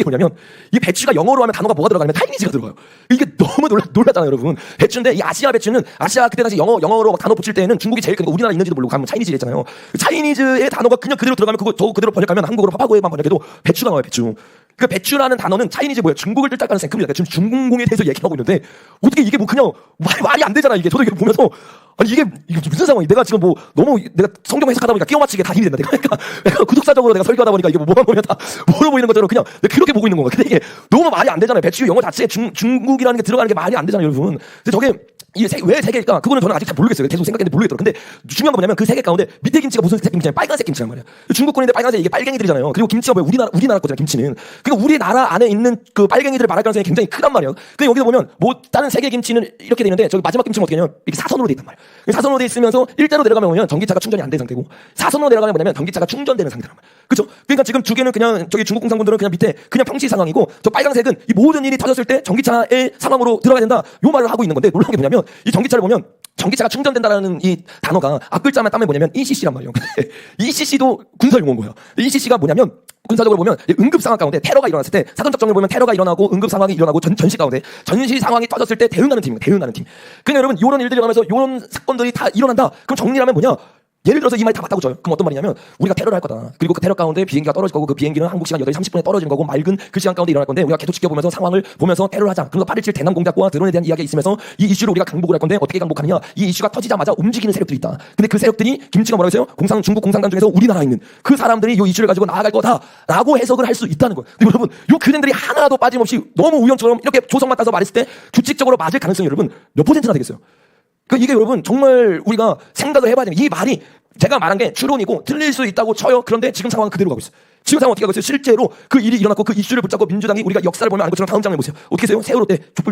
게 뭐냐면 이 배추가 영어로 하면 단어가 뭐가 들어가냐면 차이니즈가 들어가요. 이게 너무 놀랐잖아요, 여러분. 배추인데 이 아시아 배추는 아시아 그때 당시 영어로 막 단어 붙일 때는 중국이 제일 크니까 우리나라 있는지도 모르고 가면 차이니즈 했잖아요. 차이니즈의 단어가 그냥 그대로 들어가면 저 그대로 번역하면 한국어로 파파고에만 번역해도 배추가 나와요, 배추. 그 배추라는 단어는 차이니즈 뭐야? 중국을 뜻할 가능성이 큽니다. 지금 중공에 대해서 얘기하고 있는데 어떻게 이게 뭐 그냥 말이 안 되잖아, 이게. 저도 이게 보면서 아니 이게 무슨 상황이? 내가 지금 뭐 너무 내가 성경 해석하다 보니까 끼워 맞추기에 다 힘이 된다. 내가 구독자적으로 내가 설교하다 보니까 이게 뭐만 보면 다 뭐로 보이는 것처럼 그냥 내가 그렇게 보고 있는 건가? 근데 이게 너무 말이 안 되잖아요. 배추 영어 자체에 중국이라는 게 들어가는 게 말이 안 되잖아요, 여러분. 근데 저게 왜 세 개일까? 그거는 저는 아직 잘 모르겠어요. 계속 생각했는데 모르겠더라고요. 근데 중요한 건 뭐냐면 그 세 개 가운데 밑에 김치가 무슨 색 김치냐면 빨간색 김치란 말이야. 중국 권인데 빨간색 이게 빨갱이들이잖아요. 그리고 김치가 뭐야? 우리나라 거잖아, 김치는. 그러니까 우리나라 안에 있는 그 빨갱이들을 말할 가능성이 굉장히 크단 말이에요. 근데 여기서 보면 뭐 다른 세계 김치는 이렇게 돼 있는데 저기 마지막 김치는 어떻게 되냐면 이렇게 사선으로 돼 있단 말이야. 사선으로 돼 있으면서 일자로 내려가면 보면 전기차가 충전이 안 된 상태고 사선으로 내려가면 뭐냐면 전기차가 충전되는 상태란 말이야. 그렇죠? 그러니까 지금 두 개는 그냥 저기 중국 공산군들은 그냥 밑에 그냥 평시 상황이고 저 빨간색은 이 모든 일이 터졌을 때 전기차의 상황으로 들어가야 된다. 요 말을 하고 있는 건데 놀라운 게 뭐냐면 이 전기차를 보면 전기차가 충전된다라는 이 단어가 앞글자만 따면 뭐냐면 ECC란 말이에요. ECC도 군사 용어인 거예요. ECC가 뭐냐면 군사적으로 보면 응급 상황 가운데 테러가 일어났을 때 사전적 정을 보면 테러가 일어나고 응급 상황이 일어나고 전시 가운데 전시 상황이 터졌을 때 대응하는 팀입니다. 대응하는 팀. 그러니까 여러분 이런 일들이 일어나면서 이런 사건들이 다 일어난다. 그럼 정리하면 뭐냐? 예를 들어서 이 말이 다 맞다고 쳐요. 그럼 어떤 말이냐면 우리가 테러를 할 거다. 그리고 그 테러 가운데 비행기가 떨어질 거고 그 비행기는 한국 시간 8시 30분에 떨어지는 거고 맑은 그 시간 가운데 일어날 건데 우리가 계속 지켜보면서 상황을 보면서 테러를 하자. 그래서 8.17 대남 공작과 드론에 대한 이야기가 있으면서 이 이슈를 우리가 강복을 할 건데 어떻게 강복하느냐? 이 이슈가 터지자마자 움직이는 세력들이 있다. 근데 그 세력들이 김치가 뭐라고 했어요? 중국 공산당 중에서 우리나라에 있는 그 사람들이 이 이슈를 가지고 나아갈 거다라고 해석을 할 수 있다는 거예요. 근데 여러분 이 그랜들이 하나도 빠짐없이 너무 우연처럼 이렇게 조성만 따서 말했을 때 규칙적으로 맞을 가능성이 여러분 몇 퍼센트나 되겠어요? 그러니까 이게 여러분 정말 우리가 생각을 해봐야 됩니다. 이 말이 제가 말한 게 추론이고 틀릴 수 있다고 쳐요. 그런데 지금 상황은 그대로 가고 있어요. 지금 상황 어떻게 가고 있어요? 실제로 그 일이 일어났고 그 이슈를 붙잡고 민주당이 우리가 역사를 보면 아는 것처럼 다음 장면 보세요. 어떻게 해요? 세월호 때 촛불